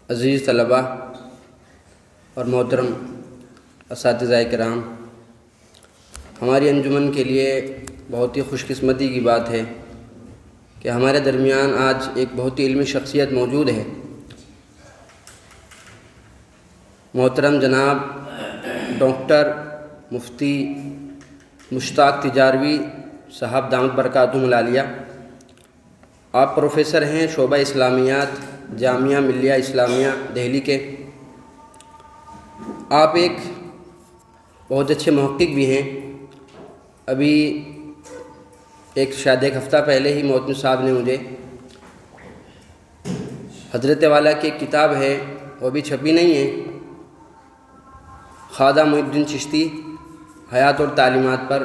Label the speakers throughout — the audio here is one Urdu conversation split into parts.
Speaker 1: عزیز طلباء اور محترم اساتذہ کرام، ہماری انجمن کے لیے بہت ہی خوش قسمتی کی بات ہے کہ ہمارے درمیان آج ایک بہت ہی علمی شخصیت موجود ہے۔ محترم جناب ڈاکٹر مفتی مشتاق تجاروی صاحب دامت برکاتہم العالیہ۔ آپ پروفیسر ہیں شعبہ اسلامیات جامعہ ملیہ اسلامیہ دہلی کے۔ آپ ایک بہت اچھے محقق بھی ہیں۔ ابھی شاید ایک ہفتہ پہلے ہی محتمم صاحب نے مجھے حضرت والا کی ایک کتاب ہے، وہ ابھی چھپی نہیں ہے، خواجہ معین الدین چشتی حیات اور تعلیمات پر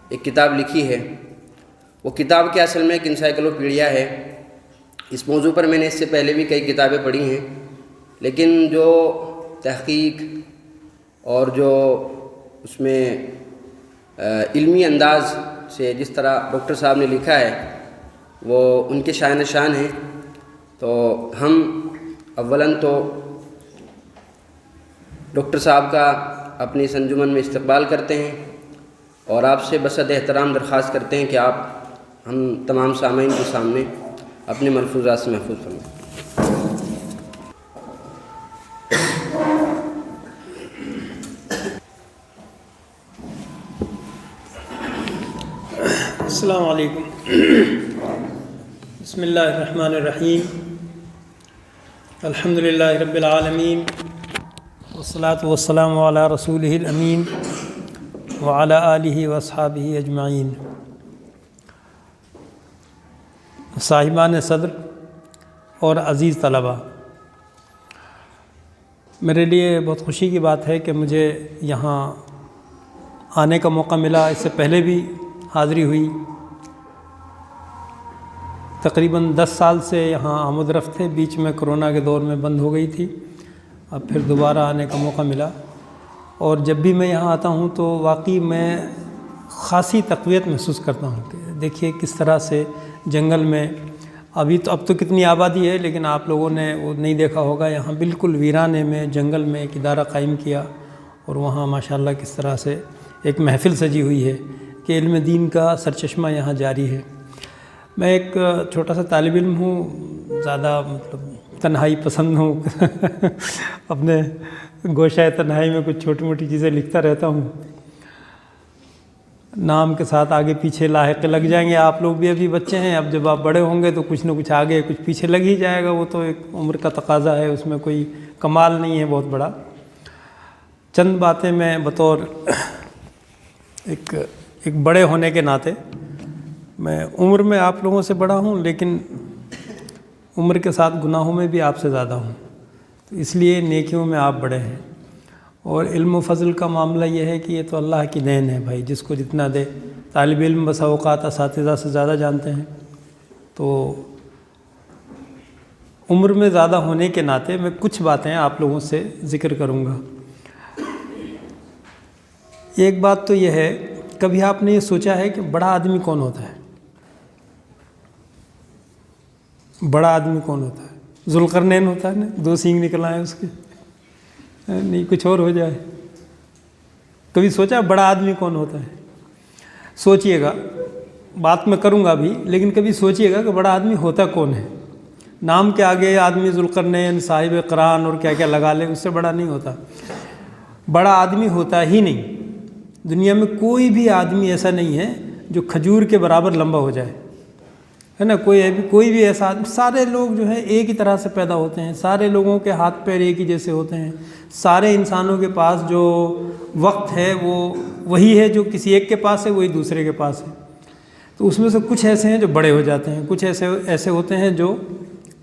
Speaker 1: ایک کتاب لکھی ہے۔ وہ کتاب کے اصل میں ایک انسائکلوپیڈیا ہے۔ اس موضوع پر میں نے اس سے پہلے بھی کئی کتابیں پڑھی ہیں، لیکن جو تحقیق اور جو اس میں علمی انداز سے جس طرح ڈاکٹر صاحب نے لکھا ہے وہ ان کے شان شان ہیں۔ تو ہم اولاً تو ڈاکٹر صاحب کا اپنی اس انجمن میں استقبال کرتے ہیں اور آپ سے بسط احترام درخواست کرتے ہیں کہ آپ ہم تمام سامعین کے سامنے اپنے ملفوظات سے محفوظ فرمائیں۔
Speaker 2: السلام علیکم۔ بسم اللہ الرحمن الرحیم۔ الحمد للہ رب العالمین والصلاة والسلام علی رسولہ الامین وعلی آلہ واصحابہ اجمعین۔ صاحبان صدر اور عزیز طلباء، میرے لیے بہت خوشی کی بات ہے کہ مجھے یہاں آنے کا موقع ملا۔ اس سے پہلے بھی حاضری ہوئی، تقریباً 10 سال سے یہاں آمد رفت تھے، بیچ میں کرونا کے دور میں بند ہو گئی تھی، اب پھر دوبارہ آنے کا موقع ملا۔ اور جب بھی میں یہاں آتا ہوں تو واقعی میں خاصی تقویت محسوس کرتا ہوں کہ دیکھیے کس طرح سے جنگل میں اب تو کتنی آبادی ہے، لیکن آپ لوگوں نے وہ نہیں دیکھا ہوگا، یہاں بالکل ویرانے میں جنگل میں ایک ادارہ قائم کیا اور وہاں ماشاءاللہ کس طرح سے ایک محفل سجی ہوئی ہے کہ علم دین کا سرچشمہ یہاں جاری ہے۔ میں ایک چھوٹا سا طالب علم ہوں، زیادہ تنہائی پسند ہوں اپنے گوشۂ تنہائی میں کچھ چھوٹی موٹی چیزیں لکھتا رہتا ہوں۔ نام کے ساتھ آگے پیچھے لاحقے لگ جائیں گے، آپ لوگ بھی ابھی بچے ہیں، اب جب آپ بڑے ہوں گے تو کچھ نہ کچھ آگے کچھ پیچھے لگ ہی جائے گا، وہ تو ایک عمر کا تقاضا ہے، اس میں کوئی کمال نہیں ہے بہت بڑا۔ چند باتیں میں بطور ایک بڑے ہونے کے ناطے، میں عمر میں آپ لوگوں سے بڑا ہوں لیکن عمر کے ساتھ گناہوں میں بھی آپ سے زیادہ ہوں، تو اس لیے نیکیوں میں آپ بڑے ہیں۔ اور علم و فضل کا معاملہ یہ ہے کہ یہ تو اللہ کی دین ہے بھائی، جس کو جتنا دے۔ طالب علم بسا اوقات اساتذہ سے زیادہ جانتے ہیں، تو عمر میں زیادہ ہونے کے ناطے میں کچھ باتیں آپ لوگوں سے ذکر کروں گا۔ ایک بات تو یہ ہے، کبھی آپ نے یہ سوچا ہے کہ بڑا آدمی کون ہوتا ہے؟ بڑا آدمی کون ہوتا ہے؟ ذوالقرنین ہوتا ہے نا، 2 سینگ نکل آئے اس کے، نہیں کچھ اور ہو جائے۔ کبھی سوچا بڑا آدمی کون ہوتا ہے؟ سوچئے گا، بات میں کروں گا بھی، لیکن کبھی سوچئے گا کہ بڑا آدمی ہوتا کون ہے۔ نام کے آگے آدمی ذوالقرنین صاحب قرآن اور کیا کیا لگا لے، اس سے بڑا نہیں ہوتا۔ بڑا آدمی ہوتا ہی نہیں۔ دنیا میں کوئی بھی آدمی ایسا نہیں ہے جو کھجور کے برابر لمبا ہو جائے، ہے نا؟ کوئی بھی ایسا آدمی، سارے لوگ جو ہیں ایک ہی طرح سے پیدا ہوتے ہیں، سارے لوگوں کے ہاتھ پیر ایک ہی جیسے ہوتے ہیں، سارے انسانوں کے پاس جو وقت ہے وہ وہی ہے جو کسی ایک کے پاس ہے، وہی دوسرے کے پاس ہے۔ تو اس میں سے کچھ ایسے ہیں جو بڑے ہو جاتے ہیں، کچھ ایسے ہوتے ہیں جو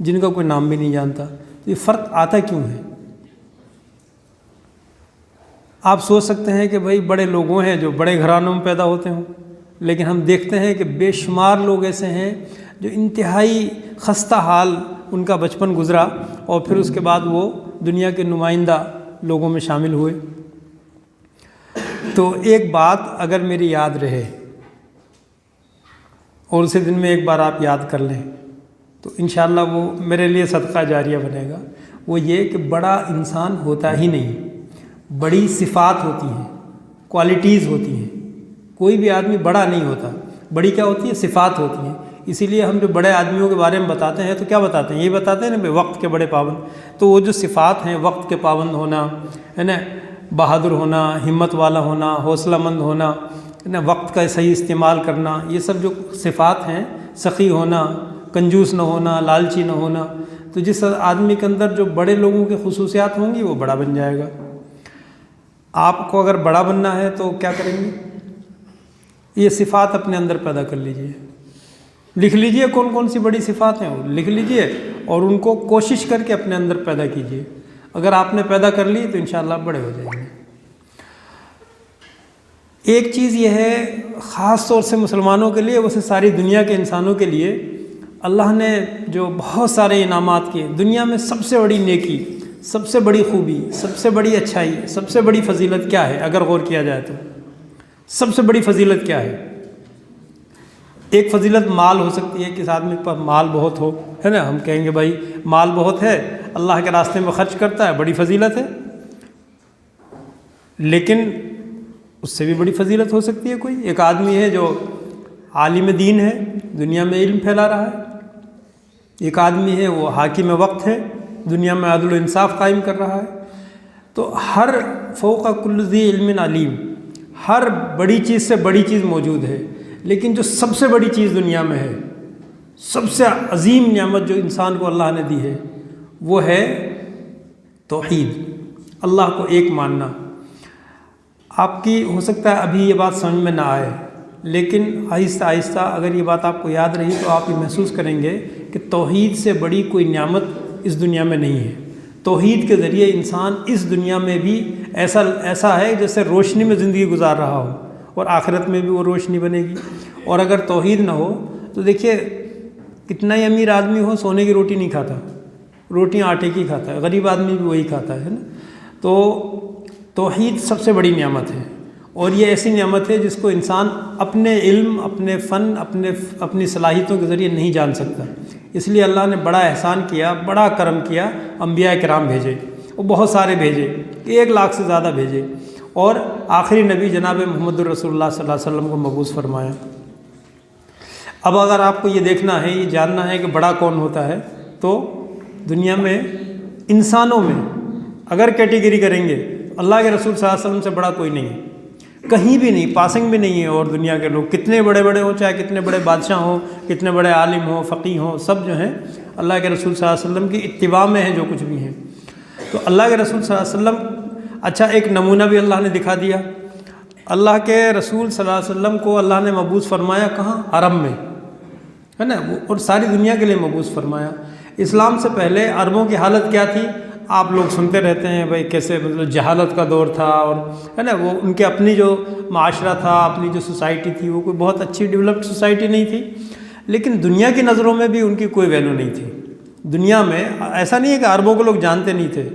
Speaker 2: جن کا کوئی نام بھی نہیں جانتا۔ تو یہ فرق آتا کیوں ہے؟ آپ سوچ سکتے ہیں کہ بھائی بڑے لوگوں ہیں جو بڑے گھرانوں میں پیدا ہوتے ہوں، لیکن ہم دیکھتے ہیں کہ بے شمار لوگ ایسے ہیں جو انتہائی خستہ حال ان کا بچپن گزرا اور پھر اس کے بعد وہ دنیا کے نمائندہ لوگوں میں شامل ہوئے۔ تو ایک بات اگر میری یاد رہے اور اسے دن میں ایک بار آپ یاد کر لیں تو انشاءاللہ وہ میرے لیے صدقہ جاریہ بنے گا۔ وہ یہ کہ بڑا انسان ہوتا ہی نہیں، بڑی صفات ہوتی ہیں، کوالٹیز ہوتی ہیں۔ کوئی بھی آدمی بڑا نہیں ہوتا، بڑی کیا ہوتی ہے؟ صفات ہوتی ہیں۔ اسی لیے ہم جو بڑے آدمیوں کے بارے میں بتاتے ہیں تو کیا بتاتے ہیں؟ یہ بتاتے ہیں نا بھائی وقت کے بڑے پابند۔ تو وہ جو صفات ہیں، وقت کے پابند ہونا ہے نا، بہادر ہونا، ہمت والا ہونا، حوصلہ مند ہونا ہے نا، وقت کا صحیح استعمال کرنا، یہ سب جو صفات ہیں، سخی ہونا، کنجوس نہ ہونا، لالچی نہ ہونا، تو جس آدمی کے اندر جو بڑے لوگوں کی خصوصیات ہوں گی وہ بڑا بن جائے گا۔ آپ کو اگر بڑا بننا ہے تو کیا کریں گے؟ یہ صفات اپنے اندر پیدا کر لیجئے، لکھ لیجئے کون کون سی بڑی صفات ہیں، وہ لکھ لیجئے اور ان کو کوشش کر کے اپنے اندر پیدا کیجئے۔ اگر آپ نے پیدا کر لی تو انشاءاللہ بڑے ہو جائیں گے۔ ایک چیز یہ ہے خاص طور سے مسلمانوں کے لیے، ویسے ساری دنیا کے انسانوں کے لیے اللہ نے جو بہت سارے انعامات کیے، دنیا میں سب سے بڑی نیکی، سب سے بڑی خوبی، سب سے بڑی اچھائی، سب سے بڑی فضیلت کیا ہے؟ اگر غور کیا جائے تو سب سے بڑی فضیلت کیا ہے؟ ایک فضیلت مال ہو سکتی ہے، کس آدمی پر مال بہت ہو، ہے نا، ہم کہیں گے بھائی مال بہت ہے، اللہ کے راستے میں خرچ کرتا ہے، بڑی فضیلت ہے۔ لیکن اس سے بھی بڑی فضیلت ہو سکتی ہے کوئی ایک آدمی ہے جو عالم دین ہے، دنیا میں علم پھیلا رہا ہے۔ ایک آدمی ہے وہ حاکم وقت ہے، دنیا میں عدل و انصاف قائم کر رہا ہے۔ تو ہر فوق کل ذی علم علیم، ہر بڑی چیز سے بڑی چیز موجود ہے، لیکن جو سب سے بڑی چیز دنیا میں ہے، سب سے عظیم نعمت جو انسان کو اللہ نے دی ہے، وہ ہے توحید، اللہ کو ایک ماننا۔ آپ کی ہو سکتا ہے ابھی یہ بات سمجھ میں نہ آئے، لیکن آہستہ آہستہ اگر یہ بات آپ کو یاد رہی تو آپ یہ محسوس کریں گے کہ توحید سے بڑی کوئی نعمت اس دنیا میں نہیں ہے۔ توحید کے ذریعے انسان اس دنیا میں بھی ایسا ہے جیسے روشنی میں زندگی گزار رہا ہو، اور آخرت میں بھی وہ روشنی بنے گی۔ اور اگر توحید نہ ہو تو دیکھیے کتنا ہی امیر آدمی ہو، سونے کی روٹی نہیں کھاتا، روٹیاں آٹے کی کھاتا ہے، غریب آدمی بھی وہی کھاتا ہے نا۔ تو توحید سب سے بڑی نعمت ہے، اور یہ ایسی نعمت ہے جس کو انسان اپنے علم، اپنے فن، اپنی صلاحیتوں کے ذریعے نہیں جان سکتا۔ اس لیے اللہ نے بڑا احسان کیا، بڑا کرم کیا، انبیاء کرام بھیجے، وہ بہت سارے بھیجے، 1 لاکھ سے زیادہ بھیجے، اور آخری نبی جناب محمد الرسول اللہ صلی اللہ علیہ وسلم کو مبعوث فرمایا۔ اب اگر آپ کو یہ دیکھنا ہے، یہ جاننا ہے کہ بڑا کون ہوتا ہے، تو دنیا میں انسانوں میں اگر کیٹیگری کریں گے اللہ کے رسول صلی اللہ علیہ وسلم سے بڑا کوئی نہیں ہے، کہیں بھی نہیں، پاسنگ بھی نہیں ہے۔ اور دنیا کے لوگ کتنے بڑے بڑے ہوں، چاہے کتنے بڑے بادشاہ ہوں، کتنے بڑے عالم ہوں، فقیہ ہوں، سب جو ہیں اللہ کے رسول صلی اللہ علیہ وسلم کی اتباع میں ہیں جو کچھ بھی ہیں۔ تو اللہ کے رسول صلی اللہ علیہ وسلم، اچھا ایک نمونہ بھی اللہ نے دکھا دیا۔ اللہ کے رسول صلی اللہ علیہ وسلم کو اللہ نے مبعوث فرمایا کہاں؟ عرب میں، ہے نا، اور ساری دنیا کے لیے مبعوث فرمایا۔ اسلام سے پہلے عربوں کی حالت کیا تھی؟ آپ لوگ سنتے رہتے ہیں بھائی کیسے مطلب جہالت کا دور تھا، اور ہے نا وہ ان کے اپنی جو معاشرہ تھا، اپنی جو سوسائٹی تھی، وہ کوئی بہت اچھی ڈیولپڈ سوسائٹی نہیں تھی، لیکن دنیا کی نظروں میں بھی ان کی کوئی ویلیو نہیں تھی۔ دنیا میں ایسا نہیں ہے کہ عربوں کو لوگ جانتے نہیں تھے۔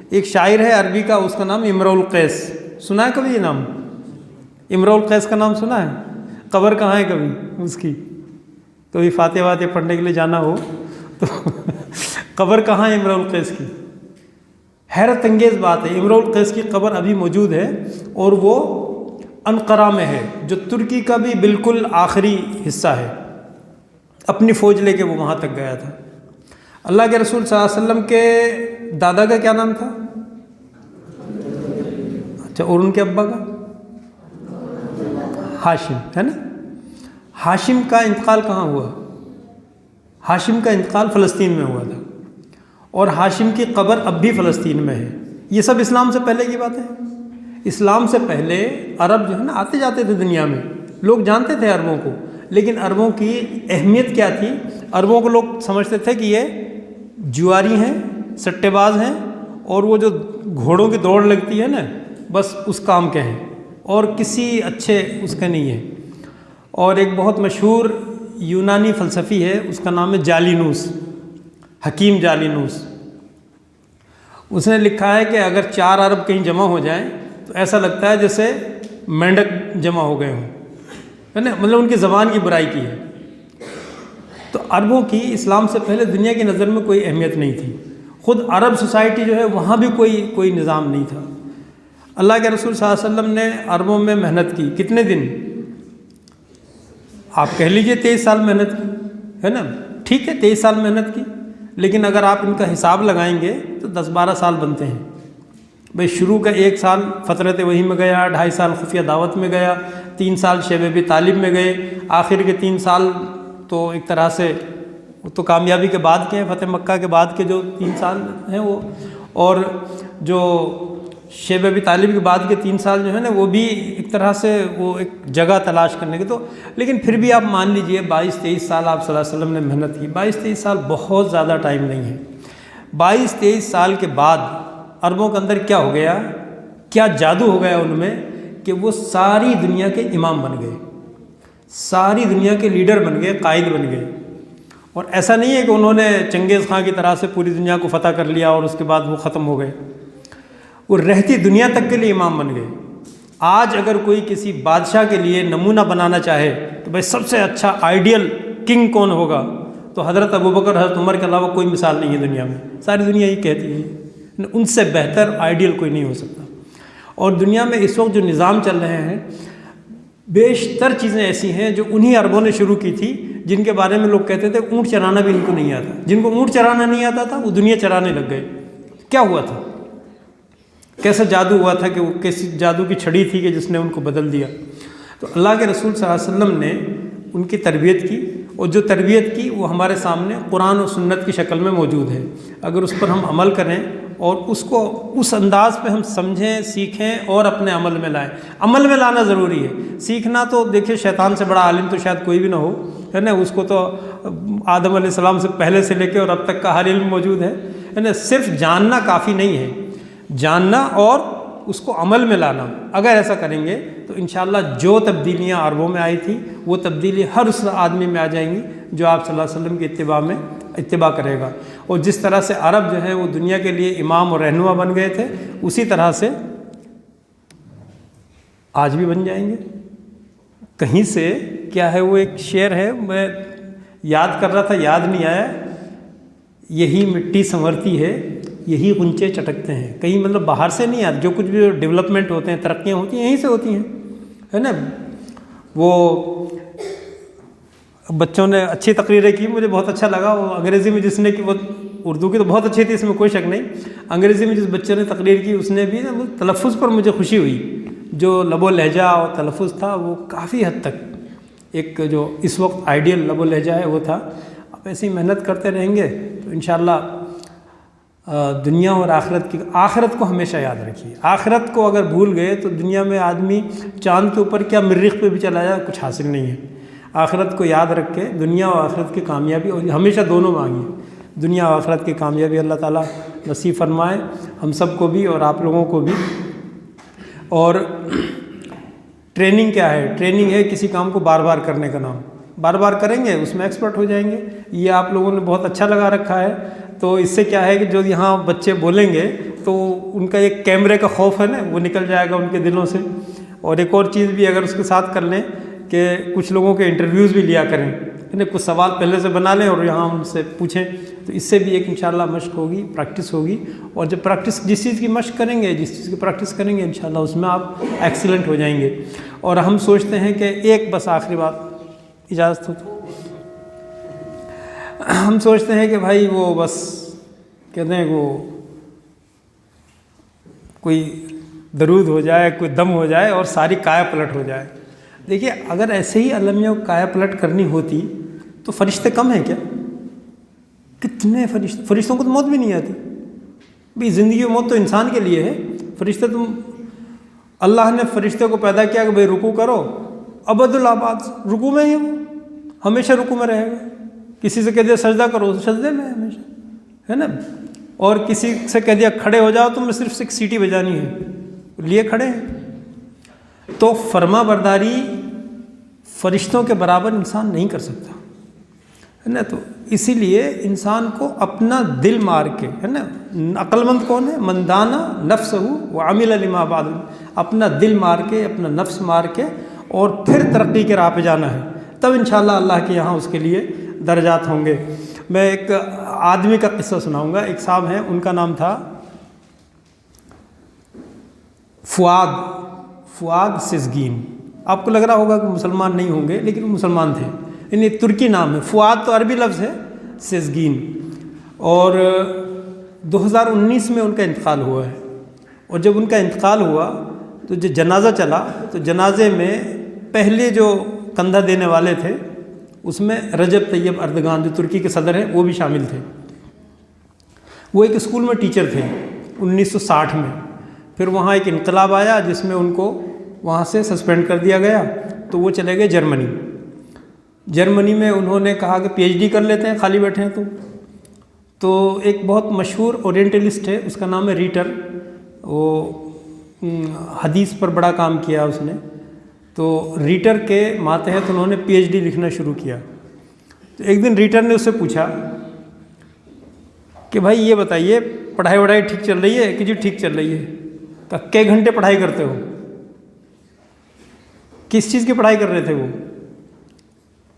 Speaker 2: ایک شاعر ہے عربی کا، اس کا نام امرؤ القیس، سنا ہے کبھی یہ نام؟ امرؤ القیس کا نام سنا ہے؟ قبر کہاں ہے کبھی اس کی؟ کبھی فاتح واتح پڑھنے کے لیے جانا ہو تو قبر کہاں ہے امرؤ القیس کی؟ حیرت انگیز بات ہے، امرؤ القیس کی قبر ابھی موجود ہے، اور وہ انقرہ میں ہے، جو ترکی کا بھی بالکل آخری حصہ ہے۔ اپنی فوج لے کے وہ وہاں تک گیا تھا۔ اللہ کے رسول صلی اللہ علیہ وسلم کے دادا کا کیا نام تھا؟ اچھا، اور ان کے ابا کا؟ ہاشم، ہے نا۔ ہاشم کا انتقال کہاں ہوا؟ ہاشم کا انتقال فلسطین میں ہوا تھا، اور ہاشم کی قبر اب بھی فلسطین میں ہے۔ یہ سب اسلام سے پہلے کی بات ہے۔ اسلام سے پہلے عرب جو ہے نا آتے جاتے تھے دنیا میں، لوگ جانتے تھے عربوں کو، لیکن عربوں کی اہمیت کیا تھی؟ عربوں کو لوگ سمجھتے تھے کہ یہ جواری ہیں، سٹے باز ہیں، اور وہ جو گھوڑوں کی دوڑ لگتی ہے نا، بس اس کام کے ہیں، اور کسی اچھے اس کا نہیں ہے۔ اور ایک بہت مشہور یونانی فلسفی ہے، اس کا نام ہے جالینوس، حکیم جالینوس۔ اس نے لکھا ہے کہ اگر 4 عرب کہیں جمع ہو جائیں تو ایسا لگتا ہے جیسے مینڈک جمع ہو گئے ہوں، ہے نا، مطلب ان کی زبان کی برائی کی ہے۔ تو عربوں کی اسلام سے پہلے دنیا کی نظر میں کوئی اہمیت نہیں تھی۔ خود عرب سوسائٹی جو ہے وہاں بھی کوئی نظام نہیں تھا. اللہ کے رسول صلی اللہ علیہ وسلم نے عربوں میں محنت کی. کتنے دن؟ آپ کہہ لیجئے 23 سال محنت کی, ہے نا. ٹھیک ہے 23 سال محنت کی, لیکن اگر آپ ان کا حساب لگائیں گے تو 10-12 سال بنتے ہیں. بھئی شروع کا 1 سال فترت وحی میں گیا, 2.5 سال خفیہ دعوت میں گیا, 3 سال شیب ابی طالب میں گئے, آخر کے 3 سال تو ایک طرح سے تو کامیابی کے بعد کے ہیں, فتح مکہ کے بعد کے جو 3 سال ہیں وہ, اور جو شیب ابی طالب کے بعد کے 3 سال جو ہے نا وہ بھی ایک طرح سے وہ ایک جگہ تلاش کرنے کے. تو لیکن پھر بھی آپ مان لیجئے 22-23 سال آپ صلی اللہ علیہ وسلم نے محنت کی. 22-23 سال بہت زیادہ ٹائم نہیں ہے. 22-23 سال کے بعد عربوں کے اندر کیا ہو گیا, کیا جادو ہو گیا ان میں کہ وہ ساری دنیا کے امام بن گئے, ساری دنیا کے لیڈر بن گئے, قائد بن گئے. اور ایسا نہیں ہے کہ انہوں نے چنگیز خان کی طرح سے پوری دنیا کو فتح کر لیا اور اس کے بعد وہ ختم ہو گئے. وہ رہتی دنیا تک کے لیے امام بن گئے. آج اگر کوئی کسی بادشاہ کے لیے نمونہ بنانا چاہے تو بھائی سب سے اچھا آئیڈیل کنگ کون ہوگا, تو حضرت ابوبکر, حضرت عمر کے علاوہ کوئی مثال نہیں ہے دنیا میں. ساری دنیا یہ کہتی ہے ان سے بہتر آئیڈیل کوئی نہیں ہو سکتا. اور دنیا میں اس وقت جو نظام چل رہے ہیں بیشتر چیزیں ایسی ہیں جو انہی عربوں نے شروع کی تھی, جن کے بارے میں لوگ کہتے تھے اونٹ چرانا بھی ان کو نہیں آتا. جن کو اونٹ چرانا نہیں آتا تھا وہ دنیا چرانے لگ گئے. کیا ہوا تھا, کیسا جادو ہوا تھا کہ وہ کیسی جادو کی چھڑی تھی کہ جس نے ان کو بدل دیا. تو اللہ کے رسول صلی اللہ علیہ وسلم نے ان کی تربیت کی, اور جو تربیت کی وہ ہمارے سامنے قرآن و سنت کی شکل میں موجود ہے. اگر اس پر ہم عمل کریں اور اس کو اس انداز پہ ہم سمجھیں, سیکھیں اور اپنے عمل میں لائیں. عمل میں لانا ضروری ہے. سیکھنا تو دیکھیں شیطان سے بڑا عالم تو شاید کوئی بھی نہ ہو, ہے نا. اس کو تو آدم علیہ السلام سے پہلے سے لے کے اور اب تک کا ہر علم موجود ہے نا. صرف جاننا کافی نہیں ہے, جاننا اور اس کو عمل میں لانا. اگر ایسا کریں گے تو انشاءاللہ جو تبدیلیاں عربوں میں آئی تھی وہ تبدیلی ہر اس آدمی میں آ جائیں گی جو آپ صلی اللہ علیہ وسلم کی اتباع کرے گا. اور جس طرح سے عرب جو ہیں وہ دنیا کے لیے امام اور رہنما بن گئے تھے, اسی طرح سے آج بھی بن جائیں گے. کہیں سے کیا ہے وہ ایک شعر ہے, میں یاد کر رہا تھا یاد نہیں آیا, یہی مٹی سنورتی ہے یہی غنچے چٹکتے ہیں. کہیں مطلب باہر سے نہیں آتے, جو کچھ بھی ڈیولپمنٹ ہوتے ہیں, ترقیاں ہوتی ہیں, یہیں سے ہوتی ہیں, ہے نا. وہ بچوں نے اچھی تقریریں کی, مجھے بہت اچھا لگا. وہ انگریزی میں جس نے کی, وہ اردو کی تو بہت اچھی تھی, اس میں کوئی شک نہیں. انگریزی میں جس بچے نے تقریر کی اس نے بھی تلفظ پر مجھے خوشی ہوئی. جو لب و لہجہ اور تلفظ تھا وہ کافی حد تک ایک جو اس وقت آئیڈیل لب و لہجہ ہے وہ تھا. آپ ایسی محنت کرتے رہیں گے تو انشاءاللہ دنیا اور آخرت کو ہمیشہ یاد رکھیے. آخرت کو اگر بھول گئے تو دنیا میں آدمی چاند کے اوپر کیا مریخ پہ بھی چلا جائے کچھ حاصل نہیں ہے. آخرت کو یاد رکھ کے دنیا اور آخرت کی کامیابی, اور ہمیشہ دونوں مانگیے, دنیا اور آخرت کی کامیابی اللہ تعالیٰ نصیب فرمائے ہم سب کو بھی اور آپ لوگوں کو بھی. اور ٹریننگ کیا ہے؟ ٹریننگ ہے کسی کام کو بار بار کرنے کا نام. بار بار کریں گے اس میں ایکسپرٹ ہو جائیں گے. یہ آپ لوگوں نے بہت اچھا لگا رکھا ہے. تو اس سے کیا ہے کہ جو یہاں بچے بولیں گے تو ان کا ایک کیمرے کا خوف ہے نا وہ نکل جائے گا ان کے دلوں سے. اور ایک اور چیز بھی اگر اس کے ساتھ کر لیں کہ کچھ لوگوں کے انٹرویوز بھی لیا کریں, ہے نا, کچھ سوال پہلے سے بنا لیں اور یہاں ان سے پوچھیں, تو اس سے بھی ایک انشاءاللہ مشق ہوگی, پریکٹس ہوگی. اور جب پریکٹس جس چیز کی مشق کریں گے, جس چیز کی پریکٹس کریں گے, انشاءاللہ اس میں آپ ایکسیلنٹ ہو جائیں گے. اور ہم سوچتے ہیں کہ ایک بس آخری بات اجازت ہو تو ہم سوچتے ہیں کہ بھائی وہ بس کہتے ہیں وہ کوئی درود ہو جائے, کوئی دم ہو جائے اور ساری کایا پلٹ ہو جائے. دیکھیے اگر ایسے ہی المیہ کو کایا پلٹ کرنی ہوتی تو فرشتے کم ہیں کیا؟ کتنے فرشتوں کو تو موت بھی نہیں آتی. بھئی زندگی و موت تو انسان کے لیے ہے. فرشتے تم اللہ نے فرشتے کو پیدا کیا کہ بھئی رکوع کرو, ابد الآباد رکوع میں ہی وہ ہمیشہ رکوع میں رہے گا. کسی سے کہہ دیا سجدہ کرو تو سجدے میں ہمیشہ, ہے نا. اور کسی سے کہہ دیا کھڑے ہو جاؤ تم نے صرف ایک سیٹی بجانی ہے, لیے کھڑے ہیں. تو فرما برداری فرشتوں کے برابر انسان نہیں کر سکتا, ہے نا. تو اسی لیے انسان کو اپنا دل مار کے, ہے نا, عقل مند کون ہے؟ من دانا نفسہ وعمل لما بعد, اپنا دل مار کے, اپنا نفس مار کے اور پھر ترقی کے راہ پہ جانا ہے, تب انشاءاللہ اللہ کے یہاں اس کے لیے درجات ہوں گے. میں ایک آدمی کا قصہ سناؤں گا. ایک صاحب ہیں, ان کا نام تھا فؤاد سیزگین. آپ کو لگ رہا ہوگا کہ مسلمان نہیں ہوں گے, لیکن وہ مسلمان تھے. یعنی ترکی نام ہے, فؤاد تو عربی لفظ ہے, سیزگین. اور 2019 میں ان کا انتقال ہوا ہے. اور جب ان کا انتقال ہوا تو جو جنازہ چلا, تو جنازے میں پہلے جو کندھا دینے والے تھے اس میں رجب طیب اردگان جو ترکی کے صدر ہیں وہ بھی شامل تھے. وہ ایک اسکول میں ٹیچر تھے 1960 میں. پھر وہاں ایک انقلاب آیا جس میں ان کو وہاں سے سسپینڈ کر دیا گیا, تو وہ چلے گئے جرمنی. جرمنی میں انہوں نے کہا کہ پی ایچ ڈی کر لیتے ہیں, خالی بیٹھے ہیں تو ایک بہت مشہور اورینٹلسٹ ہے, اس کا نام ہے ریٹر. وہ حدیث پر بڑا کام کیا اس نے. تو ریٹر کے ماتحت انہوں نے پی ایچ ڈی لکھنا شروع کیا. تو ایک دن ریٹر نے اس سے پوچھا کہ بھائی یہ بتائیے پڑھائی وڑھائی ٹھیک چل رہی ہے؟ کہ جی ٹھیک چل رہی ہے. کہ کئی گھنٹے پڑھائی کرتے ہو؟ کس چیز کی پڑھائی کر رہے تھے وہ؟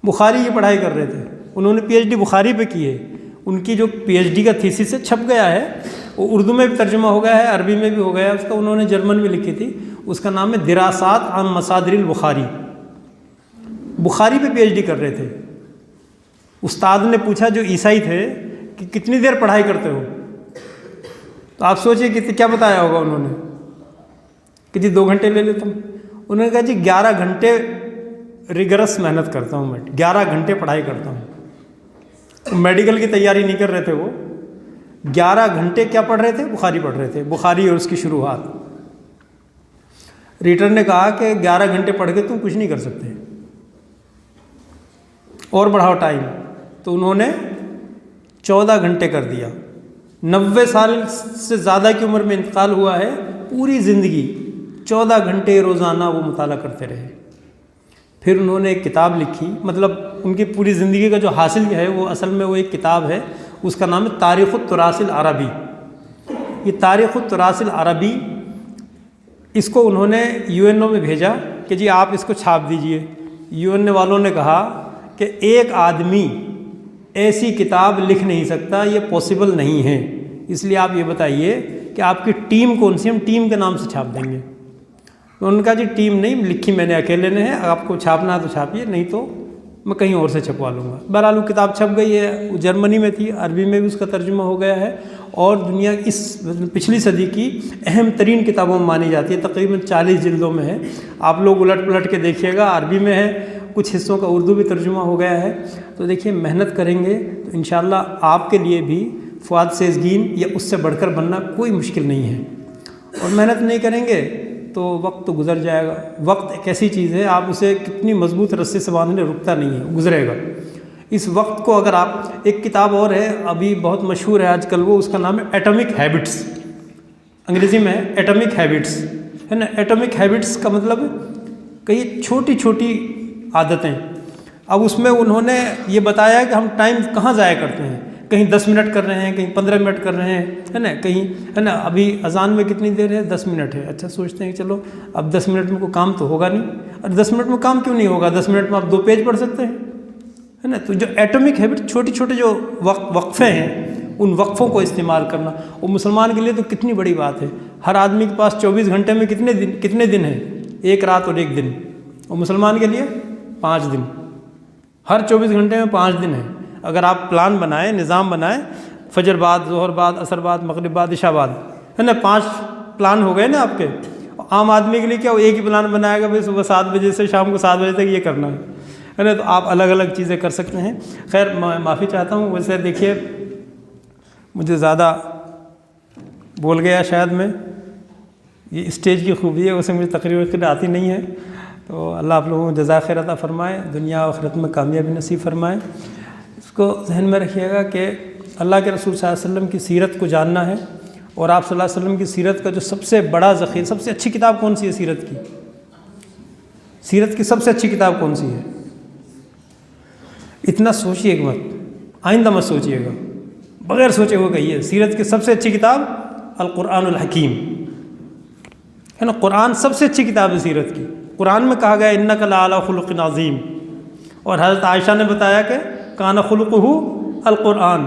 Speaker 2: بخاری کی پڑھائی کر رہے تھے. انہوں نے پی ایچ ڈی بخاری پہ کی ہے. ان کی جو پی ایچ ڈی کا تھیسس ہے چھپ گیا ہے, وہ اردو میں بھی ترجمہ ہو گیا ہے, عربی میں بھی ہو گیا ہے اس کا. انہوں نے جرمن میں لکھی تھی, اس کا نام ہے دراسات عن مصادر البخاری. بخاری پہ پی ایچ ڈی کر رہے تھے. استاد نے پوچھا جو عیسائی تھے کہ کتنی دیر پڑھائی کرتے ہو؟ تو آپ سوچیں کہ کیا بتایا ہوگا انہوں نے کہ جی 2 گھنٹے لے لیتا ہوں. انہوں نے کہا جی 11 گھنٹے ریگرس محنت کرتا ہوں میں, 11 گھنٹے پڑھائی کرتا ہوں. میڈیکل کی تیاری نہیں کر رہے تھے وہ, 11 گھنٹے کیا پڑھ رہے تھے؟ بخاری پڑھ رہے تھے, بخاری اور اس کی شروحات. ریٹر نے کہا کہ 11 گھنٹے پڑھ کے تم کچھ نہیں کر سکتے, اور بڑھاؤ ٹائم. تو انہوں نے 14 گھنٹے کر دیا. 90 سال سے زیادہ کی عمر میں انتقال ہوا ہے. پوری زندگی 14 گھنٹے روزانہ وہ مطالعہ کرتے رہے. پھر انہوں نے ایک کتاب لکھی, مطلب ان کی پوری زندگی کا جو حاصل ہے وہ اصل میں وہ ایک کتاب ہے, اس کا نام ہے تاریخ التراث العربی. یہ تاریخ التراث العربی, اس کو انہوں نے یو این او میں بھیجا کہ جی آپ اس کو چھاپ دیجئے. یو این او والوں نے کہا کہ ایک آدمی ایسی کتاب لکھ نہیں سکتا, یہ پاسبل نہیں ہے, اس لیے آپ یہ بتائیے کہ آپ کی ٹیم کون سی, ہم ٹیم کے نام سے چھاپ دیں گے. تو ان کا جی ٹیم نہیں, لکھی میں نے اکیلے نے ہے, آپ کو چھاپنا ہے تو چھاپیے, نہیں تو میں کہیں اور سے چھپوا لوں گا. بہرحال وہ کتاب چھپ گئی ہے, وہ جرمنی میں تھی, عربی میں بھی اس کا ترجمہ ہو گیا ہے, اور دنیا اس پچھلی صدی کی اہم ترین کتابوں میں مانی جاتی ہے. تقریباً 40 جلدوں میں ہے. آپ لوگ الٹ پلٹ کے دیکھیے گا, عربی میں ہے, کچھ حصوں کا اردو بھی ترجمہ ہو گیا ہے. تو دیکھیے محنت کریں گے تو انشاءاللہ آپ کے لیے بھی فؤاد سیزگین یا اس سے بڑھ کر بننا کوئی مشکل نہیں ہے. اور محنت نہیں کریں گے تو وقت تو گزر جائے گا. وقت ایک ایسی چیز ہے, آپ اسے کتنی مضبوط رسے سے باندھنے رکتا نہیں ہے, گزرے گا. اس وقت کو اگر آپ, ایک کتاب اور ہے ابھی بہت مشہور ہے آج کل, وہ اس کا نام ہے ایٹمک ہیبٹس, انگریزی میں ہے ایٹمک ہیبٹس, ہے نا. ایٹمک ہیبٹس کا مطلب کئی چھوٹی چھوٹی عادتیں. اب اس میں انہوں نے یہ بتایا کہ ہم ٹائم کہاں ضائع کرتے ہیں, کہیں 10 منٹ کر رہے ہیں, کہیں 15 منٹ کر رہے ہیں, ہے نا, کہیں, ہے نا. ابھی اذان میں کتنی دیر ہے؟ 10 منٹ ہے. اچھا سوچتے ہیں کہ چلو اب 10 منٹ میں کوئی کام تو ہوگا نہیں. اور 10 منٹ میں کام کیوں نہیں ہوگا؟ 10 منٹ میں آپ 2 پیج پڑھ سکتے ہیں, ہے نا. تو جو ایٹمک ہیبٹ, چھوٹے چھوٹے جو وقفے ہیں, ان وقفوں کو استعمال کرنا, وہ مسلمان کے لیے تو کتنی بڑی بات ہے. ہر آدمی کے پاس 24 گھنٹے میں کتنے دن ہیں؟ 1 رات اور 1 دن. اور مسلمان کے لیے 5 دن. ہر 24 گھنٹے میں 5 دن ہیں. اگر آپ پلان بنائیں, نظام بنائیں, فجر بعد, ظہر بعد, عصر بعد, مغرب بعد, عشاء بعد, ہے نا, 5 پلان ہو گئے نا آپ کے. عام آدمی کے لیے کیا, وہ ایک ہی پلان بنائے گا, بھائی صبح 7 بجے سے شام کو 7 بجے تک یہ کرنا ہے نا. تو آپ الگ الگ چیزیں کر سکتے ہیں. خیر میں معافی چاہتا ہوں. ویسے دیکھیے مجھے زیادہ بول گیا شاید میں, یہ اسٹیج کی خوبی ہے, اسے مجھے تقریر آتی نہیں ہے. تو اللہ آپ لوگوں کو جزائے خیر عطا فرمائے, دنیا و آخرت میں کامیابی نصیب فرمائے. اس کو ذہن میں رکھیے گا کہ اللہ کے رسول صلی اللہ علیہ وسلم کی سیرت کو جاننا ہے, اور آپ صلی اللہ علیہ وسلم کی سیرت کا جو سب سے بڑا ذخیرہ, سب سے اچھی کتاب کون سی ہے سیرت کی؟ سیرت کی سب سے اچھی کتاب کون سی ہے؟ اتنا سوچیے مت, آئندہ مت سوچیے گا, بغیر سوچے ہوئے کہیے سیرت کی سب سے اچھی کتاب القرآن الحکیم, ہے نا. قرآن سب سے اچھی کتاب ہے سیرت کی. قرآن میں کہا گیا انک لعلی خلق عظیم, اور حضرت عائشہ نے بتایا کہ کان خلقہ القرآن،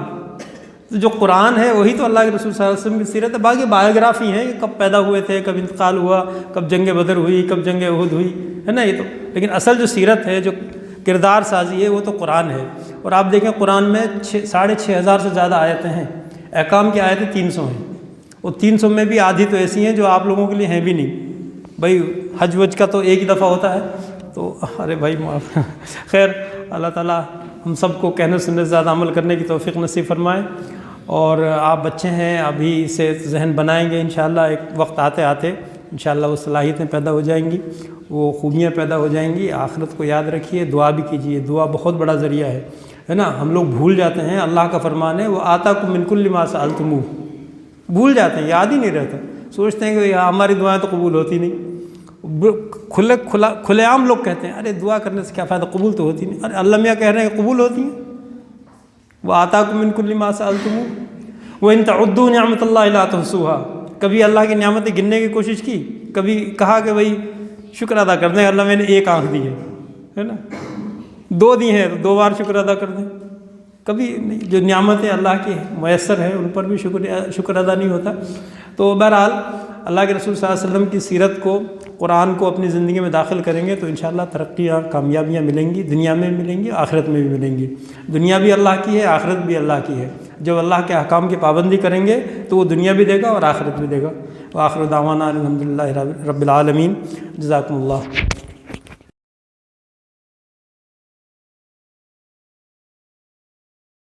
Speaker 2: تو جو قرآن ہے وہی تو اللہ کے رسول صلی اللہ علیہ وسلم کی سیرت ہے۔ باقی بایوگرافی ہیں کہ کب پیدا ہوئے تھے، کب انتقال ہوا، کب جنگ بدر ہوئی، کب جنگ احد ہوئی، ہے نا، یہ تو، لیکن اصل جو سیرت ہے، جو کردار سازی ہے، وہ تو قرآن ہے۔ اور آپ دیکھیں قرآن میں 6,500 سے زیادہ آیتیں ہیں، احکام کی آیتیں 300 ہیں، اور 300 میں بھی آدھی تو ایسی ہیں جو آپ لوگوں کے لیے ہیں بھی نہیں۔ بھائی حج وج کا تو ایک ہی دفعہ ہوتا ہے، تو ارے بھائی معاف خیر، اللہ تعالیٰ ہم سب کو کہنے سننے سے زیادہ عمل کرنے کی توفیق نصیب فرمائے۔ اور آپ بچے ہیں، ابھی سے ذہن بنائیں گے انشاءاللہ، ایک وقت آتے آتے انشاءاللہ وہ صلاحیتیں پیدا ہو جائیں گی، وہ خوبیاں پیدا ہو جائیں گی۔ آخرت کو یاد رکھیے، دعا بھی کیجیے، دعا بہت بڑا ذریعہ ہے نا۔ ہم لوگ بھول جاتے ہیں، اللہ کا فرمان ہے وہ آتاکم من کل ما سألتموہ، بھول جاتے ہیں، یاد ہی نہیں رہتا، سوچتے ہیں کہ ہماری دعائیں تو قبول ہوتی نہیں۔ کھلے عام لوگ کہتے ہیں ارے دعا کرنے سے کیا فائدہ، قبول تو ہوتی نہیں۔ ارے اللہ میاں کہہ رہے ہیں کہ قبول ہوتی ہیں، وہ آتاکم من کل ما سألتموہ وَإِن تَعُدُّوا نِعْمَتَ اللَّهِ لَا تُحْصُوهَا۔ کبھی اللہ کی نعمتیں گننے کی کوشش کی، کبھی کہا کہ بھائی شکر ادا کر دیں، اللہ میں نے ایک آنکھ دی ہے نا، 2 دی ہیں تو 2 بار شکر ادا کر دیں، کبھی نہیں۔ جو نعمتیں اللہ کی میسر ہیں ان پر بھی شکر ادا نہیں ہوتا۔ تو بہرحال اللہ کے رسول صلی اللہ علیہ وسلم کی سیرت کو، قرآن کو اپنی زندگی میں داخل کریں گے تو انشاءاللہ ترقیاں، کامیابیاں ملیں گی، دنیا میں ملیں گی، آخرت میں بھی ملیں گی۔ دنیا بھی اللہ کی ہے، آخرت بھی اللہ کی ہے۔ جب اللہ کے احکام کی پابندی کریں گے تو وہ دنیا بھی دے گا اور آخرت بھی دے گا۔ وآخر دعوانا الحمدللہ رب العالمین۔ جزاکم اللہ۔